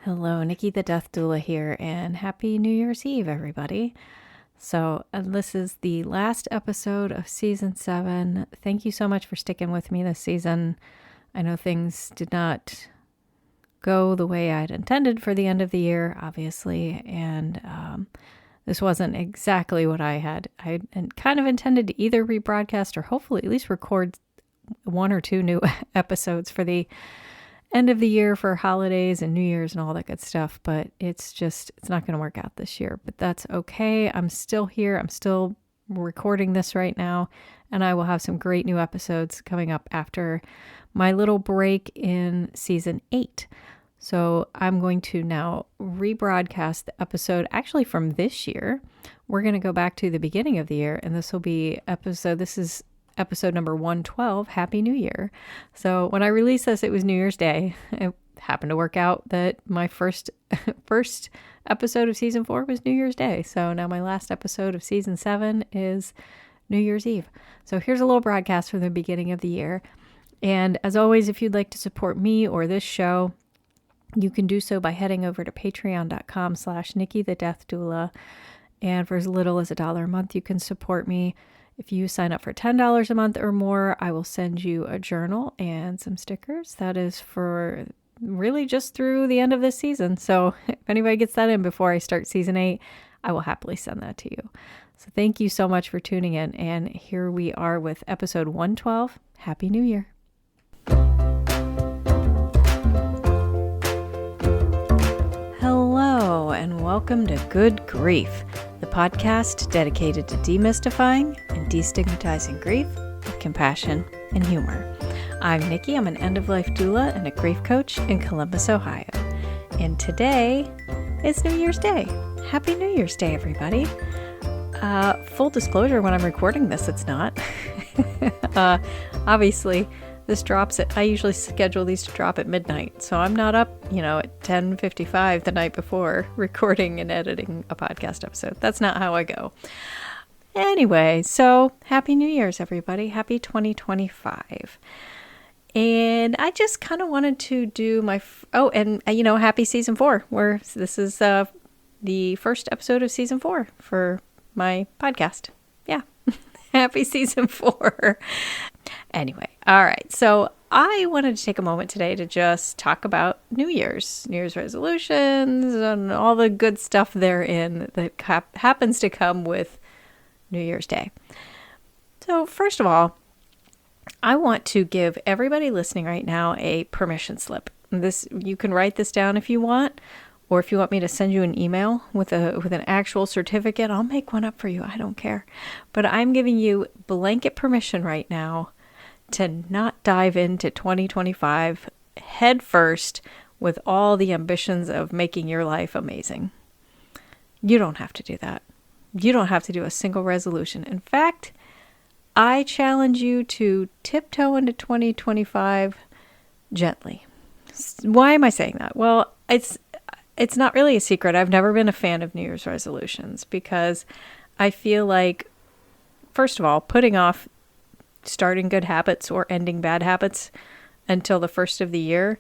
Hello, Nikki the Death Doula here, and happy New Year's Eve, everybody. So, this is the last episode of season 7. Thank you so much for sticking with me this season. I know things did not go the way I'd intended for the end of the year, obviously, and this wasn't exactly what I had kind of intended to either rebroadcast or hopefully at least record 1 or 2 new episodes for the end of the year for holidays and New Year's and all that good stuff. But it's not going to work out this year. But that's okay. I'm still here. I'm still recording this right now. And I will have some great new episodes coming up after my little break in season 8. So I'm going to now rebroadcast the episode actually from this year. We're going to go back to the beginning of the year, and this is episode number 112, Happy New Year. So when I released this, it was New Year's Day. It happened to work out that my first episode of season 4 was New Year's Day. So now my last episode of season 7 is New Year's Eve. So here's a little broadcast from the beginning of the year. And as always, if you'd like to support me or this show, you can do so by heading over to patreon.com/Nikki the Death Doula. And for as little as $1 a month, you can support me. If you sign up for $10 a month or more, I will send you a journal and some stickers. That is for really just through the end of this season. So if anybody gets that in before I start season 8, I will happily send that to you. So thank you so much for tuning in. And here we are with episode 112. Happy New Year. Hello, and welcome to Good Grief, the podcast dedicated to demystifying and destigmatizing grief with compassion and humor. I'm Nikki. I'm an end-of-life doula and a grief coach in Columbus, Ohio. And today is New Year's Day. Happy New Year's Day, everybody. Full disclosure, when I'm recording this, it's not. Obviously, I usually schedule these to drop at midnight. So I'm not up, at 10:55 the night before recording and editing a podcast episode. That's not how I go. Anyway, so Happy New Year's, everybody. Happy 2025. And I just kind of wanted to do happy season 4, where this is the first episode of season 4 for my podcast. Yeah. Happy season 4. Anyway, all right. So I wanted to take a moment today to just talk about New Year's resolutions, and all the good stuff therein that happens to come with New Year's Day. So first of all, I want to give everybody listening right now a permission slip. You can write this down if you want, or if you want me to send you an email with an actual certificate, I'll make one up for you. I don't care. But I'm giving you blanket permission right now to not dive into 2025 head first with all the ambitions of making your life amazing. You don't have to do that. You don't have to do a single resolution. In fact, I challenge you to tiptoe into 2025 gently. Why am I saying that? Well, it's not really a secret. I've never been a fan of New Year's resolutions because I feel like, first of all, putting off starting good habits or ending bad habits until the first of the year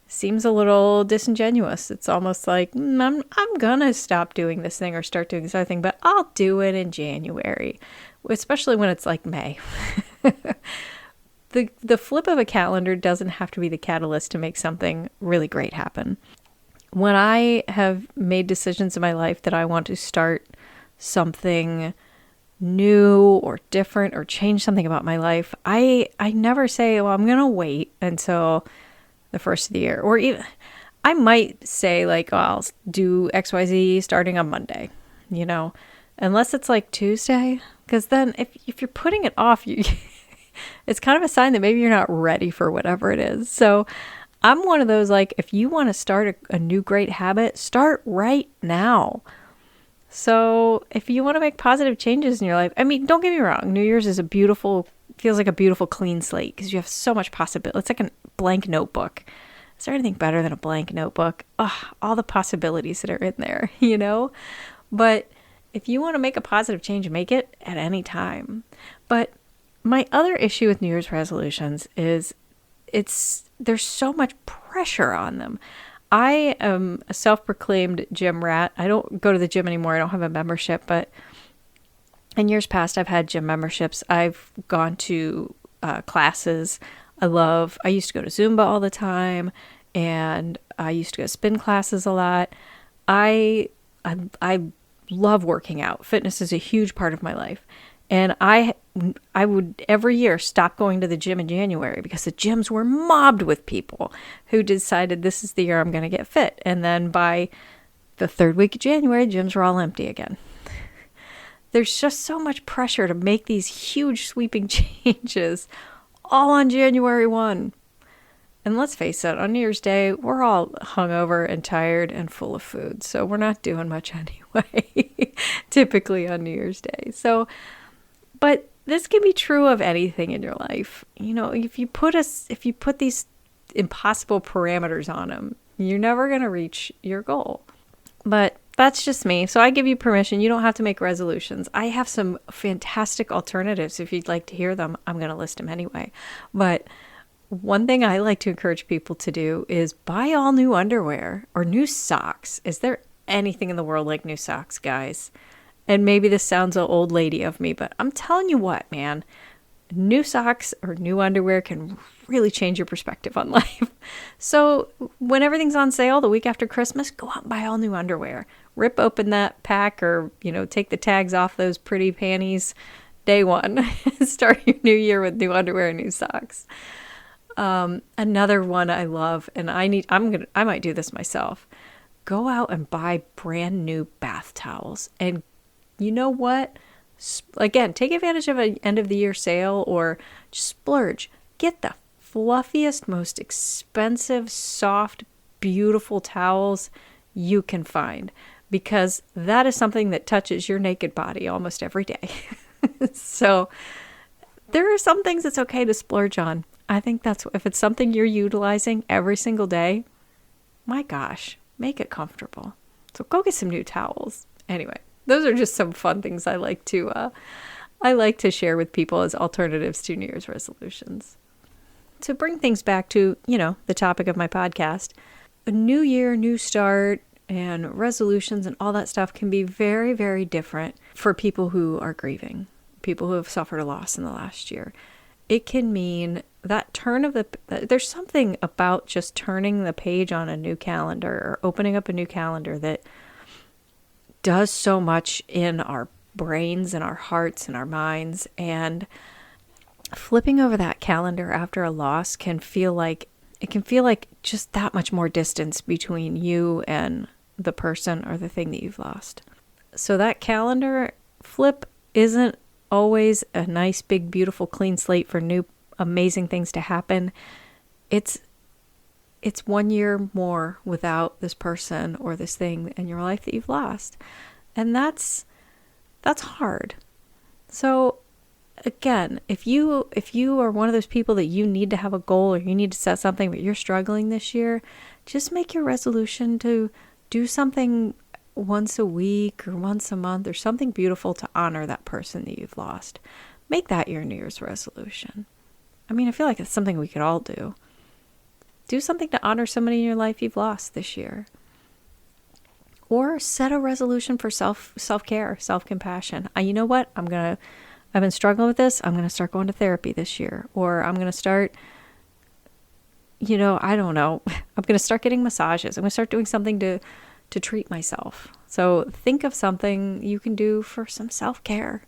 seems a little disingenuous. It's almost like, I'm gonna stop doing this thing or start doing this other thing, but I'll do it in January, especially when it's like May. The flip of a calendar doesn't have to be the catalyst to make something really great happen. When I have made decisions in my life that I want to start something new or different or change something about my life, I never say, well, I'm going to wait until the first of the year. Or even, I might say like, oh, I'll do XYZ starting on Monday, unless it's like Tuesday. Because then if you're putting it off, it's kind of a sign that maybe you're not ready for whatever it is. So I'm one of those, like, if you want to start a new great habit, start right now. So if you want to make positive changes in your life, I mean, don't get me wrong. New Year's is feels like a beautiful clean slate because you have so much possibility. It's like a blank notebook. Is there anything better than a blank notebook? Oh, all the possibilities that are in there, But if you want to make a positive change, make it at any time. But my other issue with New Year's resolutions is there's so much pressure on them. I am a self-proclaimed gym rat. I don't go to the gym anymore. I don't have a membership, but in years past, I've had gym memberships. I've gone to classes. I used to go to Zumba all the time, and I used to go to spin classes a lot. I love working out. Fitness is a huge part of my life. And I would every year stop going to the gym in January because the gyms were mobbed with people who decided this is the year I'm going to get fit. And then by the third week of January, gyms were all empty again. There's just so much pressure to make these huge sweeping changes all on January 1. And let's face it, on New Year's Day, we're all hungover and tired and full of food. So we're not doing much anyway, typically on New Year's Day. But this can be true of anything in your life. You know, if you put these impossible parameters on them, you're never going to reach your goal. But that's just me. So I give you permission. You don't have to make resolutions. I have some fantastic alternatives. If you'd like to hear them, I'm going to list them anyway. But one thing I like to encourage people to do is buy all new underwear or new socks. Is there anything in the world like new socks, guys? And maybe this sounds an old lady of me, but I'm telling you what, man, new socks or new underwear can really change your perspective on life. So when everything's on sale the week after Christmas, go out and buy all new underwear. Rip open that pack or, take the tags off those pretty panties day one. Start your new year with new underwear and new socks. Another one I love, and I might do this myself. Go out and buy brand new bath towels. And you know what? Again, take advantage of an end of the year sale or just splurge. Get the fluffiest, most expensive, soft, beautiful towels you can find, because that is something that touches your naked body almost every day. So there are some things it's okay to splurge on. I think if it's something you're utilizing every single day, my gosh, make it comfortable. So go get some new towels. Anyway, those are just some fun things I like to share with people as alternatives to New Year's resolutions. To bring things back to, the topic of my podcast, a new year, new start, and resolutions and all that stuff can be very, very different for people who are grieving, people who have suffered a loss in the last year. It can mean that there's something about just turning the page on a new calendar or opening up a new calendar that does so much in our brains and our hearts and our minds. And flipping over that calendar after a loss can feel like just that much more distance between you and the person or the thing that you've lost. So that calendar flip isn't always a nice, big, beautiful, clean slate for new, amazing things to happen. It's 1 year more without this person or this thing in your life that you've lost. And that's hard. So again, if you are one of those people that you need to have a goal or you need to set something, but you're struggling this year, just make your resolution to do something once a week or once a month or something beautiful to honor that person that you've lost. Make that your New Year's resolution. I mean, I feel like it's something we could all do. Do something to honor somebody in your life you've lost this year. Or set a resolution for self-care, self-compassion. You know what? I've been struggling with this. I'm going to start going to therapy this year. Or I'm going to start, I don't know. I'm going to start getting massages. I'm going to start doing something to treat myself. So think of something you can do for some self-care.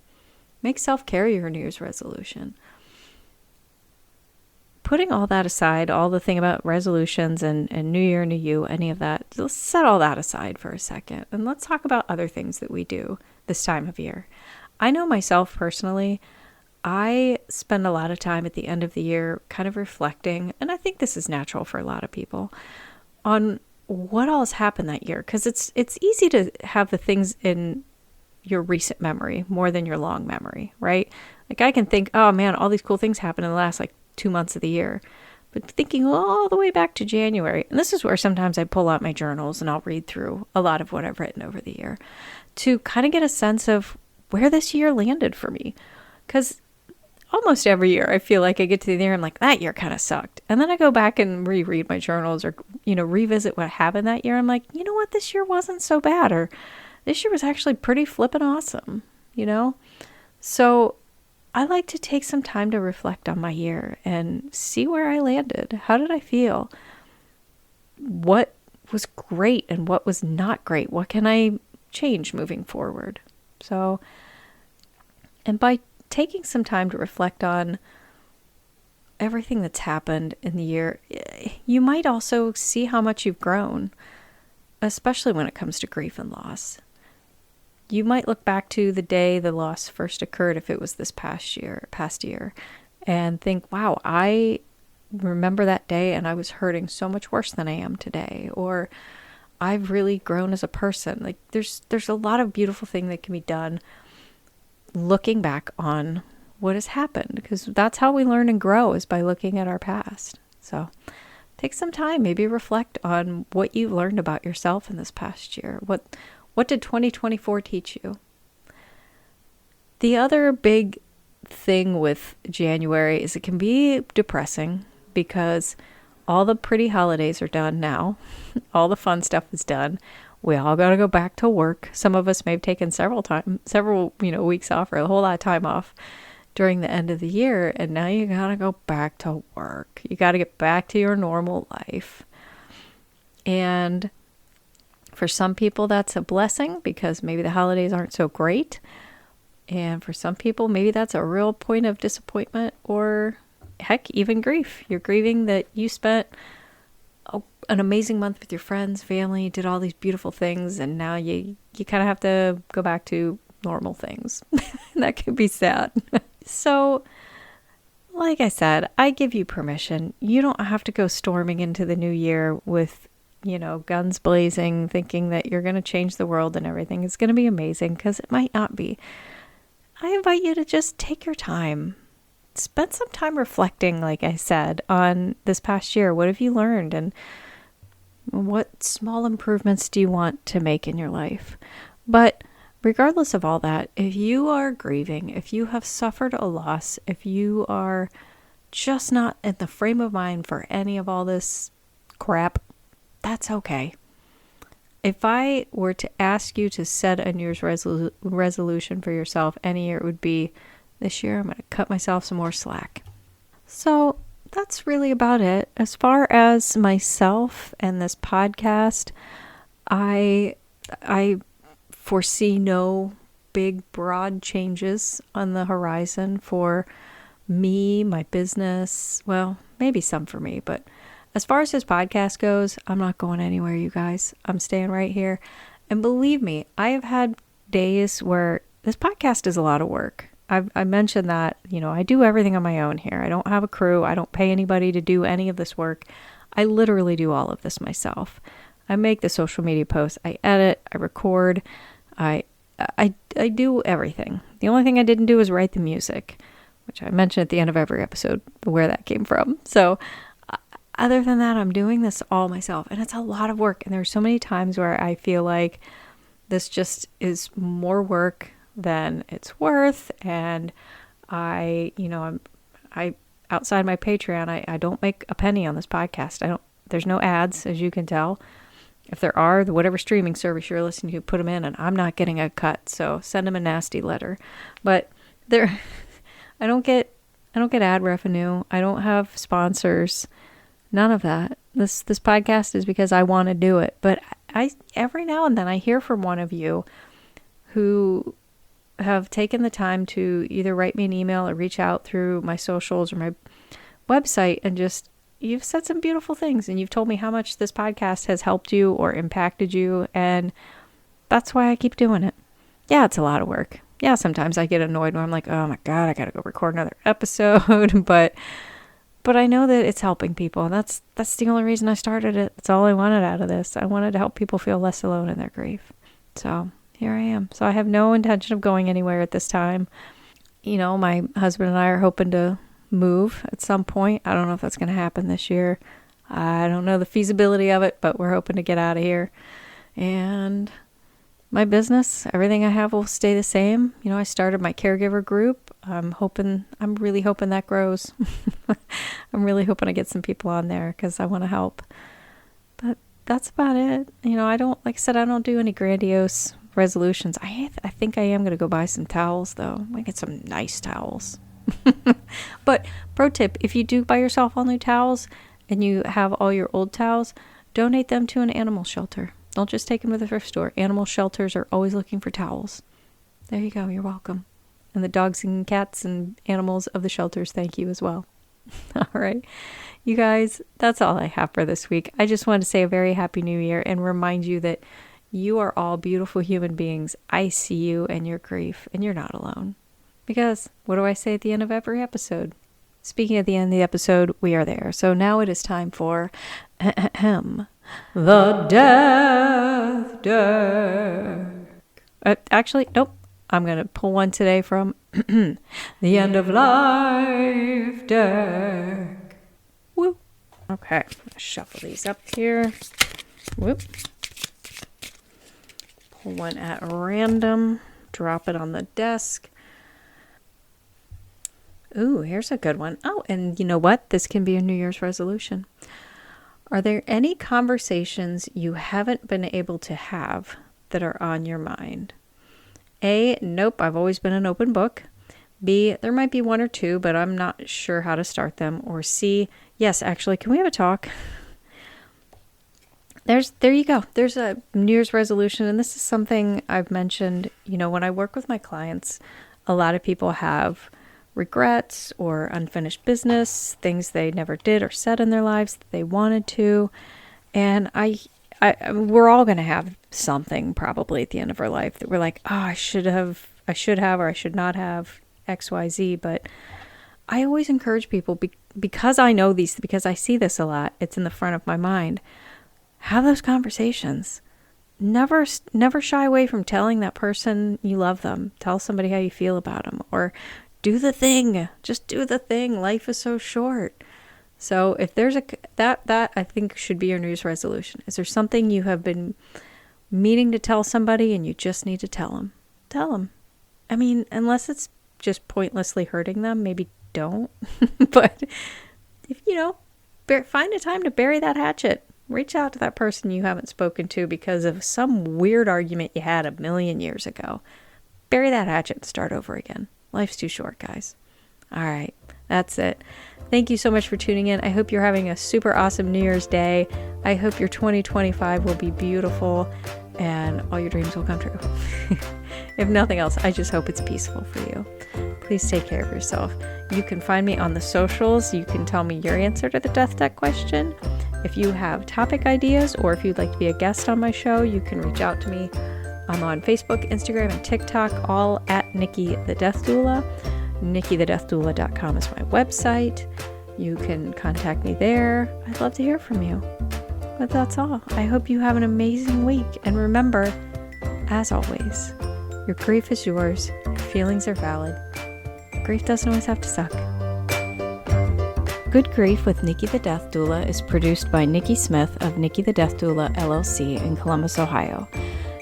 Make self-care your New Year's resolution. Putting all that aside, all the thing about resolutions and New Year, New You, any of that, let's set all that aside for a second. And let's talk about other things that we do this time of year. I know myself personally, I spend a lot of time at the end of the year kind of reflecting, and I think this is natural for a lot of people, on what all has happened that year. Because it's easy to have the things in your recent memory more than your long memory, right? Like I can think, oh man, all these cool things happened in the last 2 months of the year. But thinking all the way back to January, and this is where sometimes I pull out my journals and I'll read through a lot of what I've written over the year to kind of get a sense of where this year landed for me. Because almost every year, I feel like I get to the end of the year, I'm like, that year kind of sucked. And then I go back and reread my journals or, revisit what happened that year. I'm like, you know what? This year wasn't so bad. Or this year was actually pretty flippin' awesome, So I like to take some time to reflect on my year and see where I landed. How did I feel? What was great and what was not great? What can I change moving forward? So, and by taking some time to reflect on everything that's happened in the year, you might also see how much you've grown, especially when it comes to grief and loss. You might look back to the day the loss first occurred, if it was this past year, and think, wow, I remember that day and I was hurting so much worse than I am today. Or I've really grown as a person. Like there's a lot of beautiful thing that can be done looking back on what has happened, because that's how we learn and grow, is by looking at our past. So take some time, maybe reflect on what you've learned about yourself in this past year. What did 2024 teach you? The other big thing with January is it can be depressing because all the pretty holidays are done now. All the fun stuff is done. We all got to go back to work. Some of us may have taken several weeks off or a whole lot of time off during the end of the year. And now you got to go back to work. You got to get back to your normal life. And for some people, that's a blessing because maybe the holidays aren't so great. And for some people, maybe that's a real point of disappointment or heck, even grief. You're grieving that you spent an amazing month with your friends, family, did all these beautiful things, and now you kind of have to go back to normal things. That can be sad. So, like I said, I give you permission. You don't have to go storming into the new year with, guns blazing, thinking that you're going to change the world and everything. It's going to be amazing, because it might not be. I invite you to just take your time. Spend some time reflecting, like I said, on this past year. What have you learned? And what small improvements do you want to make in your life? But regardless of all that, if you are grieving, if you have suffered a loss, if you are just not in the frame of mind for any of all this crap, that's okay. If I were to ask you to set a New Year's resolution for yourself any year, it would be, this year I'm going to cut myself some more slack. So that's really about it. As far as myself and this podcast, I foresee no big, broad changes on the horizon for me, my business. Well, maybe some for me, but as far as this podcast goes, I'm not going anywhere, you guys. I'm staying right here. And believe me, I have had days where this podcast is a lot of work. I mentioned that, I do everything on my own here. I don't have a crew. I don't pay anybody to do any of this work. I literally do all of this myself. I make the social media posts. I edit. I record. I do everything. The only thing I didn't do is write the music, which I mention at the end of every episode where that came from. So other than that, I'm doing this all myself, and it's a lot of work. And there's so many times where I feel like this just is more work than it's worth. And I outside my Patreon, I don't make a penny on this podcast. There's no ads, as you can tell. If there are, whatever streaming service you're listening to, put them in, and I'm not getting a cut. So send them a nasty letter. But I don't get ad revenue. I don't have sponsors. None of that. This podcast is because I want to do it. But I every now and then I hear from one of you who have taken the time to either write me an email or reach out through my socials or my website, and just, you've said some beautiful things, and you've told me how much this podcast has helped you or impacted you, and that's why I keep doing it. Yeah, it's a lot of work. Yeah, sometimes I get annoyed when I'm like, oh my God, I gotta go record another episode, but I know that it's helping people, and that's the only reason I started it. That's all I wanted out of this. I wanted to help people feel less alone in their grief. So here I am. So I have no intention of going anywhere at this time. My husband and I are hoping to move at some point. I don't know if that's going to happen this year. I don't know the feasibility of it, but we're hoping to get out of here. And my business, everything I have will stay the same. I started my caregiver group. I'm really hoping that grows. I'm really hoping I get some people on there because I want to help. But that's about it. I don't do any grandiose resolutions. I think I am going to go buy some towels though. I get some nice towels. But pro tip, if you do buy yourself all new towels and you have all your old towels, donate them to an animal shelter. Don't just take them to the thrift store. Animal shelters are always looking for towels. There you go. You're welcome. And the dogs and cats and animals of the shelters thank you as well. All right. You guys, that's all I have for this week. I just wanted to say a very happy new year and remind you that you are all beautiful human beings. I see you and your grief, and you're not alone. Because what do I say at the end of every episode? Speaking at the end of the episode, we are there. So now it is time for the Death Deck. Actually, nope. I'm going to pull one today from the End of Life Deck. Woo. Okay, shuffle these up here. Whoop. Pull one at random. Drop it on the desk. Ooh, here's a good one. Oh, and you know what? This can be a New Year's resolution. Are there any conversations you haven't been able to have that are on your mind? A, nope, I've always been an open book. B, there might be one or two, but I'm not sure how to start them. Or C, yes, actually, can we have a talk? There you go. There's a New Year's resolution, and this is something I've mentioned. When I work with my clients, a lot of people have regrets or unfinished business, things they never did or said in their lives that they wanted to. And we're all going to have something probably at the end of our life that we're like, oh, I should have, or I should not have X, Y, Z. But I always encourage people because I know these, because I see this a lot. It's in the front of my mind. Have those conversations. Never shy away from telling that person you love them. Tell somebody how you feel about them, or do the thing. Just do the thing. Life is so short. So if there's that I think should be your New Year's resolution. Is there something you have been meaning to tell somebody and you just need to tell them? Tell them. I mean, unless it's just pointlessly hurting them, maybe don't. But if find a time to bury that hatchet. Reach out to that person you haven't spoken to because of some weird argument you had 1,000,000 years ago. Bury that hatchet and start over again. Life's too short, guys. All right, that's it. Thank you so much for tuning in. I hope you're having a super awesome New Year's Day. I hope your 2025 will be beautiful and all your dreams will come true. If nothing else, I just hope it's peaceful for you. Please take care of yourself. You can find me on the socials. You can tell me your answer to the Death Deck question. If you have topic ideas or if you'd like to be a guest on my show, you can reach out to me. I'm on Facebook, Instagram, and TikTok, all at Nikki the Death Doula. NikkiTheDeathDoula.com is my website. You can contact me there. I'd love to hear from you. But that's all. I hope you have an amazing week. And remember, as always, your grief is yours. Your feelings are valid. Grief doesn't always have to suck. Good Grief with Nikki the Death Doula is produced by Nikki Smith of Nikki the Death Doula LLC in Columbus, Ohio.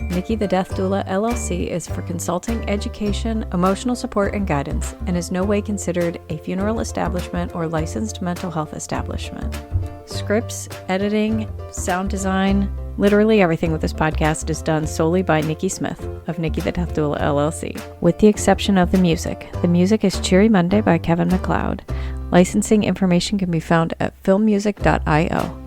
Nikki the Death Doula LLC is for consulting, education, emotional support, and guidance, and is no way considered a funeral establishment or licensed mental health establishment. Scripts, editing, sound design, literally everything with this podcast is done solely by Nikki Smith of Nikki the Death Doula LLC, with the exception of the music. The music is Cheery Monday by Kevin MacLeod. Licensing information can be found at filmmusic.io.